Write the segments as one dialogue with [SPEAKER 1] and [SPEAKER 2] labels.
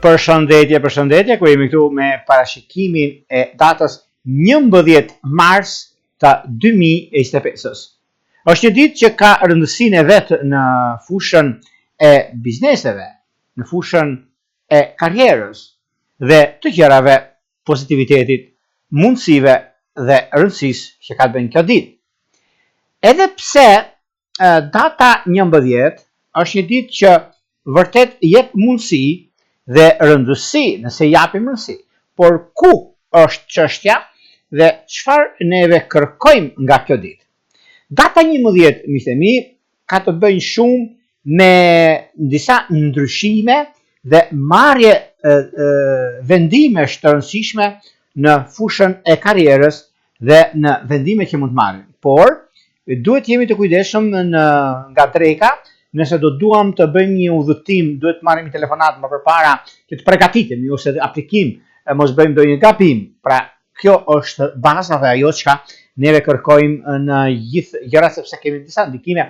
[SPEAKER 1] Përshëndetje, ku jemi këtu me parashikimin e datës 11 mars të 2025. Është një ditë që ka rëndësinë e vetë në fushën e bizneseve, në fushën e karrierës dhe të gjërave pozitivitetit, mundësive dhe rëndësisë që ka të bëjnë kjo ditë. Edhe pse data 11 është një ditë që vërtet jep mundësi dhe rëndësi nëse japim rëndësi, por ku është çështja dhe çfarë neve kërkojmë nga kjo ditë. Data 11, miqtemi, ka të bëjë shumë me disa ndryshime dhe marrje vendimesh të rëndësishme në fushën e karrierës dhe në vendime që mund të marrim. Por duhet jemi të kujdesshëm nga dreka. Nëse do duam të bëjmë një udhëtim, duhet të marrim një telefonat më përpara që të përgatitemi ose të aplikim, mos bëjmë ndonjë gabim. Pra, kjo është baza dhe ajo çka neve kërkojmë në gjithë gjërat, sepse kemi disa ndikime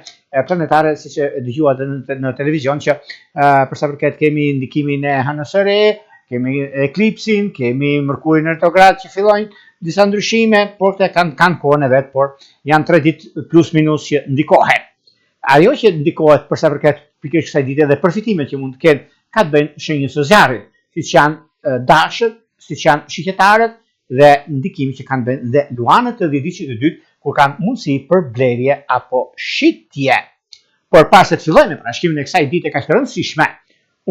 [SPEAKER 1] planetare, siç e dëgjuat në televizion, që për sa përket kemi ndikimin e hënës së re, kemi eklipsin, kemi Mërkurin retrograd që fillojnë disa ndryshime, por kanë kohën e vet, por janë 3 ditë plus minus që ndikohen. Ajo që ndikohet për sa përket pikërisht kësaj dite dhe përfitimet që mund të kenë ka të bëjnë shenjën së zjarrit, siç janë dashët, siç janë shiqetarët dhe ndikimi që kanë bënë dhe luanët të dhjetëdijit të dytë kur kanë mundësi për blerje apo shitje. Por pas se të fillojmë me parashikimin e kësaj dite kaq të rëndësishme,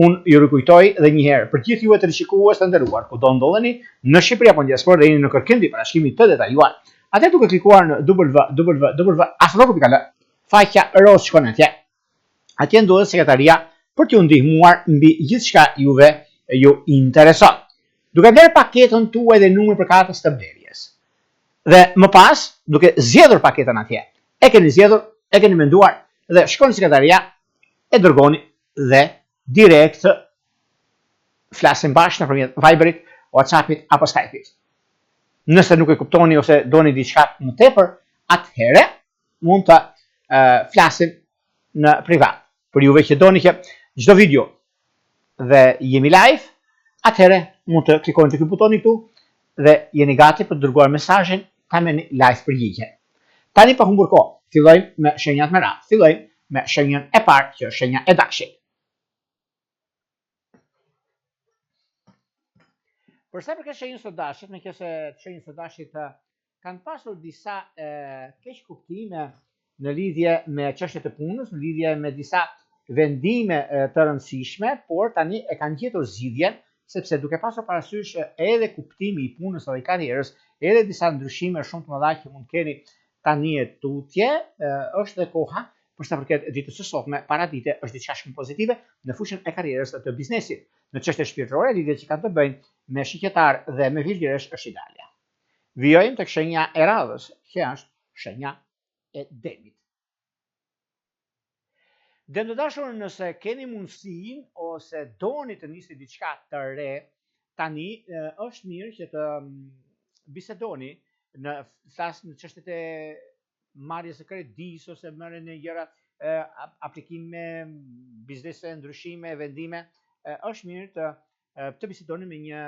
[SPEAKER 1] unë ju rikujtoj edhe një herë për gjithë juve të rishikues të nderuar, kudo ndodheni në Shqipëri apo në diasporë dhe jeni në kërkim të parashikimit të detajuar, atë duke klikuar në www.astrologo.al faqja roz shkon atje. Atje ndodhet sekretaria për t'ju ndihmuar mbi gjithçka juve ju intereson. Duke blerë paketën tuaj dhe numrin për kartës të blerjes. Dhe më pas, duke zgjedhur paketën atje, e keni zgjedhur, e keni menduar dhe shkoni në sekretaria, e dërgoni dhe direkt flasim bashkë nëpërmjet Viberit, WhatsAppit apo Skype-it. Nëse nuk e kuptoni ose doni diçka më tepër, atëherë mund të flasim në privat. Për juve që doni që çdo video dhe jemi live, atëherë mund të klikoni te ky butoni këtu dhe jeni gati për të dërguar mesazhin tamë live përgjigje. Tani pa humbur kohë, fillojmë me shenjat me radhë. Fillojmë me shenjën e parë, që është shenja e dashit. Për sa përket shenjës së dashit, meqense shenjës së dashit kanë pasur disa keq kuptime në lidhje me çështjet e punës, në lidhje me disa vendime të rëndësishme, por tani e kanë gjetur zgjidhjen, sepse duke pasur parasysh edhe kuptimi i punës dhe i karrierës, edhe disa ndryshime shumë të mëdha që mund keni tani e tutje, është dhe koha për sa përket ditës së sotme, paradite është diçka shumë pozitive në fushën e karrierës dhe të biznesit. Në çështje shpirtërore, lidhjet që kanë të bëjnë me shiqetar dhe me virgjëresh është ideale. Vijojmë tek shenja e radhës, që është shenja e demit. Dhe të dashur, nëse keni mundësinë ose doni të nisni diçka të re, tani është mirë që të bisedoni në çështjet e marrjes së kredis ose marrjen e gjëra, aplikime, biznese, ndryshime, vendime, është mirë të bisedoni me një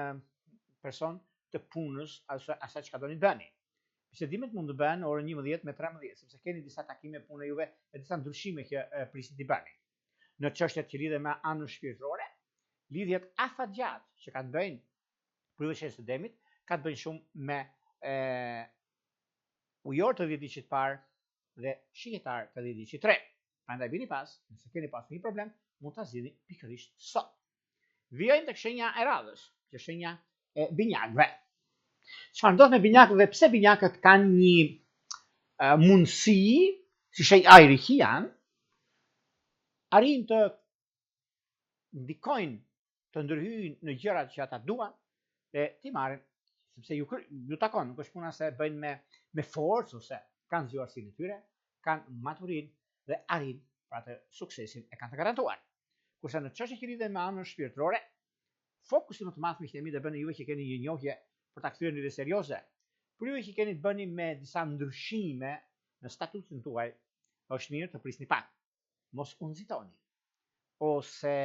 [SPEAKER 1] person të punës asaj çka doni të bëni. Bisedimet mund të bëhen orën 11 me 13, sepse keni disa takime punë juve e disa ndryshime që prisni t'i bëni. Në çështjet që lidhen me anën shpirtërore, lidhjet afatgjatë që kanë të bëjnë për shenjën e demit, ka të bëjnë shumë me ujor të dhjetëdijit parë dhe shiqetar të dhjetëdijit të tretë. Prandaj bini pas, nëse keni pasur një problem, mund ta zgjidhni pikërisht sot. Vijojmë tek shenja e radhës, që është shenja e binjakëve. Çfarë ndodh me binjakët dhe pse binjakët kanë një mundësi, si shenjë ajri që janë, arrin të ndikojnë, të ndërhyjnë në gjërat që ata duan dhe t'i marrin, sepse ju takon, nuk është puna se bëjnë me forcë ose kanë zgjuarsinë e tyre, kanë maturinë dhe arrin për atë suksesin e kanë të garantuar. Kurse në çështje që lidhen me anën shpirtërore, fokusi më të madh miqtë e mi dhe bëni juve që keni një njohje për ta kthyer në ide serioze. Për juve që keni të bëni me disa ndryshime në statusin tuaj, është mirë të prisni pak. Mos u nxitoni. Ose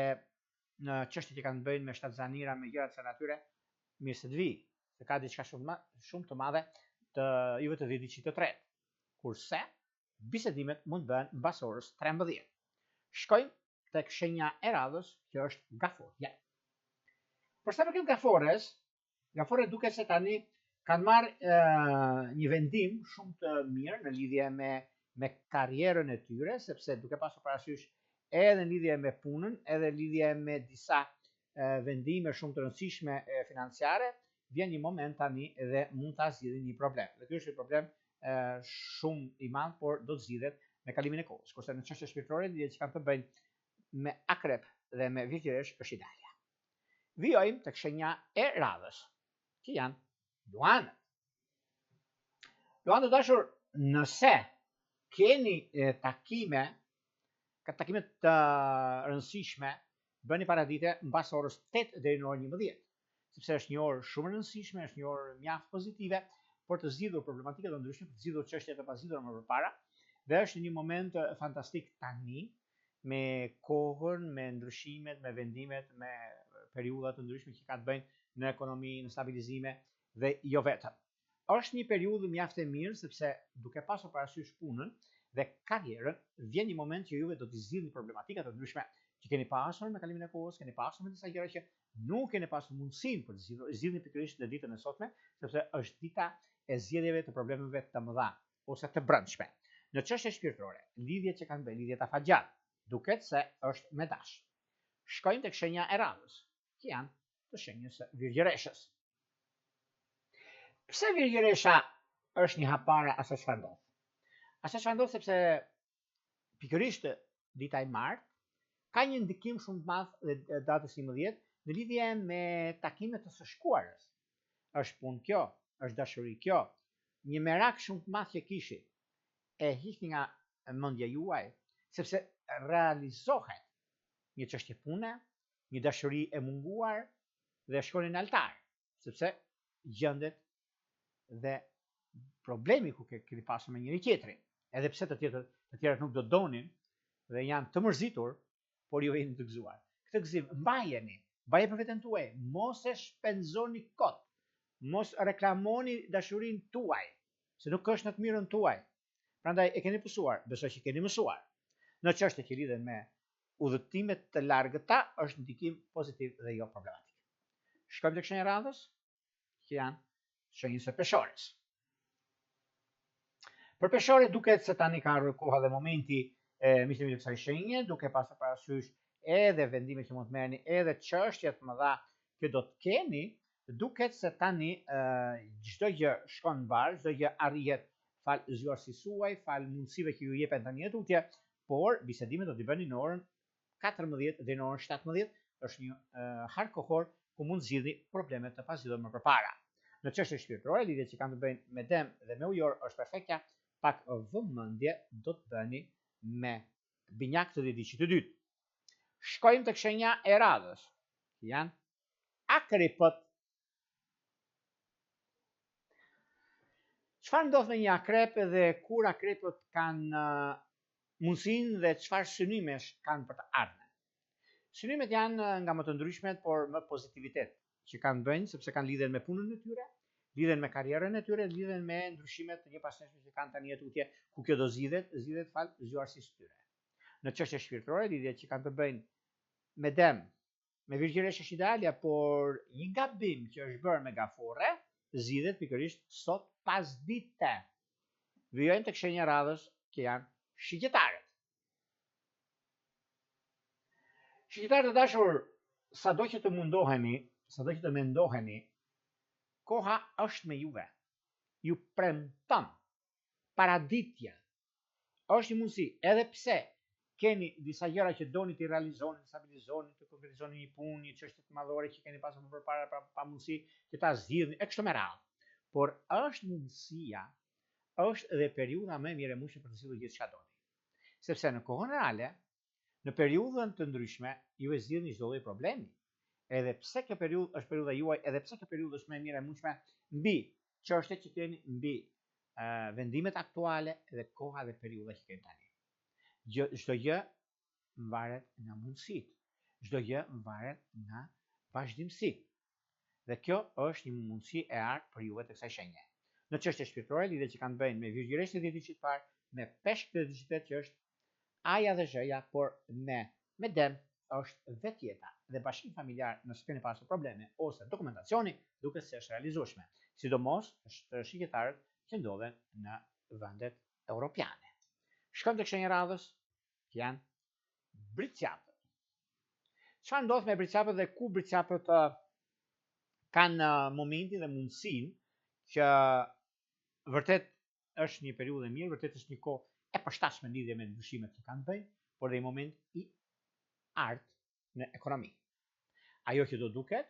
[SPEAKER 1] në çështjet që kanë të bëjnë me shtatzanira, me gjëra të natyre, mirë se të vi, se ka diçka shumë të madhe të juve të vitit që të tretë. Kurse bisedimet mund të bëhen mbas orës 13. Shkojmë tek shenja e radhës, që është gaforja. Për sa përket gafores, gaforët duket se tani kanë marrë një vendim shumë të mirë në lidhje me karrierën e tyre, sepse duke pasur parasysh edhe në lidhje me punën, edhe në lidhje me disa vendime shumë të rëndësishme financiare, vjen një moment tani dhe mund ta zgjidhin një problem. Dhe ky është një problem shumë i madh, por do të zgjidhet me kalimin e kohës. Kurse në çështje shpirtërore, lidhjet që kanë të bëjnë me akrep dhe me virgjëresh është ideale. Vijojmë tek shenja e radhës, që janë luanët. Luanët dashur, nëse keni takime të rëndësishme, bëni paradite mbas orës 8 deri në orën 11, sepse është një orë shumë e rëndësishme, është një orë mjaft pozitive për të zgjidhur problematika të ndryshme, për të zgjidhur çështje të pazgjidhura më përpara, dhe është një moment fantastik tani me kohën, me ndryshimet, me vendimet, me periudha të ndryshme që kanë të bëjnë në ekonomi, në stabilizime dhe jo vetëm. Është një periudhë mjaft e mirë sepse duke pasur parasysh punën dhe karrierën, vjen një moment që juve do të zgjidhni problematika të ndryshme që keni pasur me kalimin e kohës, keni pasur me disa gjëra që nuk keni pasur mundësinë për të zgjidhni pikërisht në ditën e sotme, sepse është dita e zgjedhjeve të problemeve të mëdha ose të brendshme. Në çështje shpirtërore, lidhjet që kanë bënë, lidhjet afatgjat, duket se është me dash. Shkojmë tek shenja e radhës, që janë të shenjës së virgjëreshës. Pse virgjëresha është një hapare asaj çfarë ndodh? Asaj çfarë ndodh sepse pikërisht dita e martë ka një ndikim shumë të madh dhe datës 11 në lidhje me takimet të së shkuarës. Është punë kjo, është dashuri kjo, një merak shumë të madh që kishit e hiqni nga mendja juaj, sepse realizohet një çështje pune, një dashuri e munguar dhe shkoni në altar, sepse gjendet dhe problemi ku keni pasur me njëri tjetrin. Edhe pse të tjerët nuk do donin dhe janë të mërzitur, por ju jeni të gëzuar. Këtë gëzim mbajeni për veten tuaj, mos e shpenzoni kot, mos reklamoni dashurinë tuaj, se nuk është në të mirën tuaj. Prandaj e keni pësuar, besoj që keni mësuar. Në çështje që lidhen me udhëtimet të largëta është ndikim pozitiv dhe jo problematik. Shkojmë tek shenja e radhës, që janë shenjës së peshores. Për peshore duket se tani ka ardhur koha dhe momenti miqtë të kësaj shenje, duke pasur parasysh edhe vendime që mund të merrni, edhe çështjet më dha që do të keni, duket se tani çdo gjë shkon mbar, çdo gjë arrihet fal zgjuarësisë suaj, fal mundësive që ju jepen tani në tutje, por bisedimet do t'i bëni në orën 14 deri në orën 17, është një hark kohor ku mund zgjidhni probleme të pazgjidhura më përpara. Në çështje shpirtërore, lidhjet që kanë të bëjnë me dëm dhe me ujor është perfektja, pak vëmendje do të bëni me binjak të ditës së dytë. Shkojmë tek shenja e radhës, që janë akrepët. Çfarë ndodh me një akrep dhe kur akrepët kanë mundësinë dhe çfarë synimesh kanë për të ardhmen? Synimet janë nga më të ndryshmet, por më pozitivitet që kanë bëjnë, sepse kanë lidhen me punën e tyre, lidhen me karrierën e tyre, lidhen me ndryshimet të njëpasnjëshme që kanë tani tutje, ku kjo do zgjidhet fal zgjuarësisë tyre. Në çështje shpirtërore, lidhjet që kanë të bëjnë me dëm, me virgjëresh është ideale, por një gabim që është bërë me gafore, zgjidhet pikërisht sot pas dite. Vijojmë tek shenja e radhës, që janë shigjetarët. Shigjetarët e dashur, sado që të mundoheni, sado që të mendoheni, koha është me juve. Ju premton paraditja. Është një mundësi, edhe pse keni disa gjëra që doni të realizoni, të stabilizoni, të konkretizoni një punë, një çështje të madhore që keni pasur më përpara pa mundësi që ta zgjidhni e kështu me radhë. Por është mundësia, është edhe periudha më e mirë e mundshme për të zgjidhur gjithçka doni. Sepse në kohën reale, në periudhën të ndryshme, ju e zgjidhni çdo lloj problemi. Edhe pse kjo periudhë është periudha juaj, edhe pse kjo periudhë është më e mirë e mundshme mbi çështjet që keni, mbi vendimet aktuale dhe koha dhe periudha që keni tani. Çdo gjë varet nga mundësitë. Çdo gjë varet nga vazhdimësi. Dhe kjo është një mundësi e artë për juve të kësaj shenje. Në çështje shpirtërore, lidhje që kanë të bëjnë me virgjëresht e ditë që parë, me peshk të ditë që është aja dhe zhëja, por me dem është vetjeta dhe bashkim familjar nëse keni pasur probleme ose dokumentacioni duket se është realizueshme, sidomos është shqiptarët që ndodhen në vendet europiane. Shkojmë tek shenja radhës, që janë bricjapët. Çfarë ndodh me bricjapët dhe ku bricjapët kanë momentin dhe mundësinë që vërtet është një periudhë e mirë, vërtet është një kohë e përshtatshme në lidhje me ndryshimet që kanë bëjnë, por dhe një moment i artë në ekonomi. Ajo që do duket,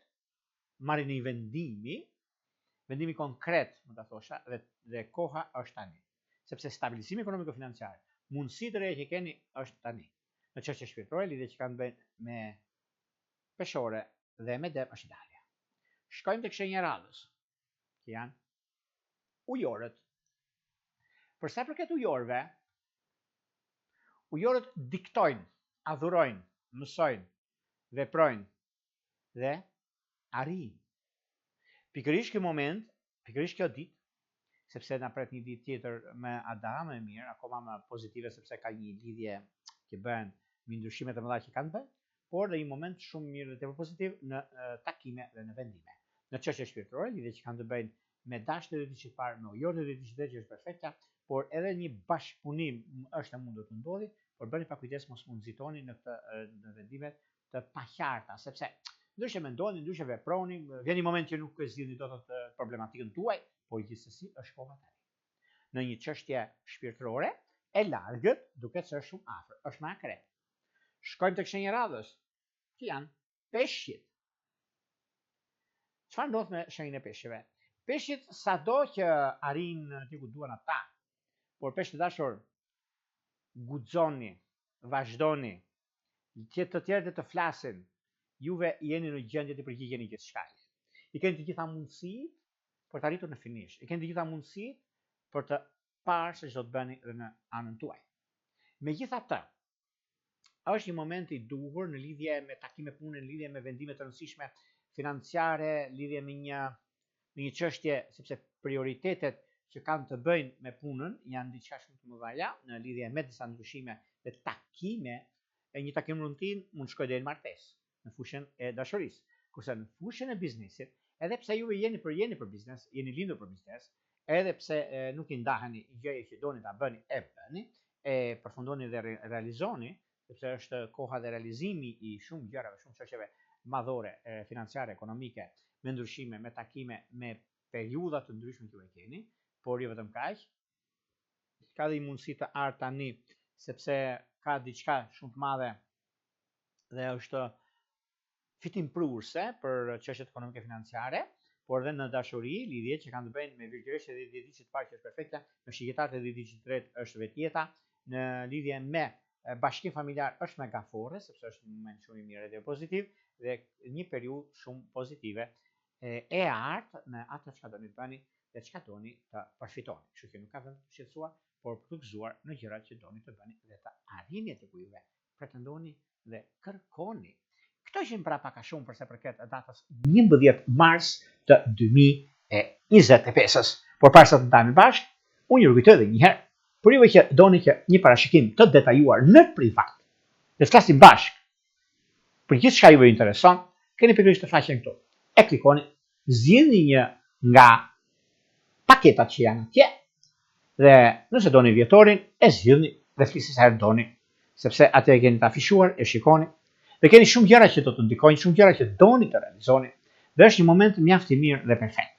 [SPEAKER 1] marrë një vendimi konkret, më ta thosha, dhe koha është tani. Sepse stabilizimi ekonomiko-financiar, mundësi të reja që keni është tani. Në çështje shpirtërore, lidhje që kanë bëjnë me peshore dhe me dem është ideale. Shkojmë tek shenja radhës, që janë ujorët. Për sa përket ujorëve, ujorët diktojnë, adhurojnë, mësojnë, veprojnë dhe arrijnë. Pikërisht ky moment, pikërisht kjo ditë, sepse na pret një ditë tjetër me Adam e mirë, akoma më pozitive sepse ka një lidhje që bën me ndryshimet e mëdha që kanë bërë, por dhe një moment shumë mirë dhe tepër pozitiv në takime dhe në vendime. Në çështje shpirtërore, lidhje që kanë të bëjnë me dashnë e ditës së parë, me ujorët e ditës së tretë që është perfekta, por edhe një bashkëpunim është e mundur të ndodhi, por bëni pa kujdes mos mund nxitoni në vendimet të paqarta, sepse ndryshe mendoni, ndryshe veproni, vjen një moment që nuk e zgjidhni dot të problematikën tuaj, por gjithsesi është koha tani. Në një çështje shpirtërore, e largët duket se është shumë afër, është më akret. Shkojmë tek shenja radhës, që janë peshqit. Çfarë ndodh me shenjën e peshqeve? Peshqit sado që arrin ti ku duan ata, por peshqit e dashur, guxoni, vazhdoni, që të tjerët të flasin, juve jeni në gjendje të përgjigjeni gjithçka. I keni të gjitha mundësitë për të arritur në finish. I keni të gjitha mundësitë për të parë se ç'do të bëni edhe në anën tuaj. Megjithatë, është një moment i duhur në lidhje me takime pune, në lidhje me vendime të rëndësishme financiare, lidhje me një çështje, sepse prioritetet që kanë të bëjnë me punën janë diçka shumë të mëdha në lidhje me disa ndryshime dhe takime. E një takim rutin mund shkojë deri në martesë, në fushën e dashurisë. Kurse në fushën e biznesit, edhe pse juve jeni për biznes, jeni lindur për biznes, edhe pse nuk i ndaheni gjëja që doni ta bëni, e përfundoni dhe realizoni, sepse është koha dhe realizimi i shumë gjërave, shumë çështjeve madhore, financiare, ekonomike, me ndryshime, me takime, me periudha të ndryshme që ju keni, por jo vetëm kaq. Ka dhe një mundësi të artë tani, sepse ka diçka shumë të madhe dhe është fitim prurse për çështjet ekonomike financiare, por edhe në dashuri, lidhje që kanë të bëjnë me virgjëresht e ditës së parë që është perfekte, me shqiptarët e ditës së tretë është vetjeta, në lidhje me bashkim familjar është megafore, sepse është një moment shumë i mirë dhe pozitiv dhe një periudhë shumë pozitive e artë në atë çka doni të bëni dhe çka doni të përfitoni. Kështu që nuk ka vend të shqetësuar, por për të gëzuar në gjërat që doni të bëni dhe të arrini atë ku juve pretendoni dhe kërkoni. Këto ishin pra pak a shumë përsa përket datës 11 mars të 2025. Por para se të ndajmë bashkë, unë ju rikujtoj edhe një herë, për juve që doni që një parashikim të detajuar në privat, dhe të flasim bashkë për gjithçka juve intereson, keni pikërisht të faqen këtu. E klikoni, zgjidhni një nga paketat që janë atje, dhe nëse doni vjetorin, e zgjidhni dhe flisni sa herë doni, sepse atë e keni të afishuar, e shikoni, dhe keni shumë gjëra që do të ndikojnë, shumë gjëra që doni të realizoni, dhe është një moment mjaft i mirë dhe perfekt.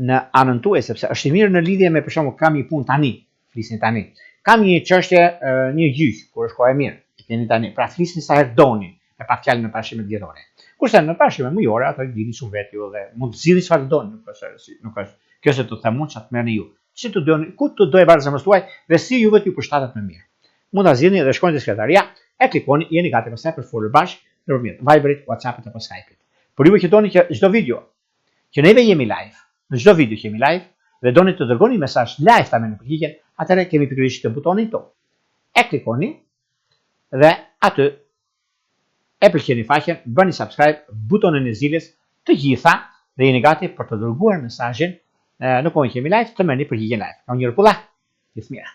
[SPEAKER 1] Në anën tuaj, sepse është i mirë në lidhje me, për shembull, kam një punë tani, flisni tani. Kam një çështje, një gjyq, kur është koha e mirë, e keni tani. Pra flisni sa herë doni, me pak fjalë në parashimet vjetore. Kurse në parashimet mujore, ato dini shumë vetë ju dhe mund të zgjidhni çfarë doni, nuk është kjo se të them unë çfarë të merrni ju. Si të doni, ku të dojë barë zemrës tuaj dhe si juve t'ju përshtatet më mirë. Mund ta zgjidhni dhe shkojnë te sekretaria, e klikoni, jeni gati pastaj për folur bashkë nëpërmjet Viberit, WhatsAppit apo Skype-it. Por juve që doni që çdo video që neve jemi live, në çdo video që jemi live dhe doni të dërgoni mesazh live tani në përgjigjen, atëherë kemi pikërisht të butonin këtu. E klikoni dhe aty e pëlqeni faqen, bëni subscribe, butonin e zilës, të gjitha dhe jeni gati për të dërguar mesazhin në kohën që jemi live, të merrni përgjigjen live. Kam një rregulla, gjithë mira.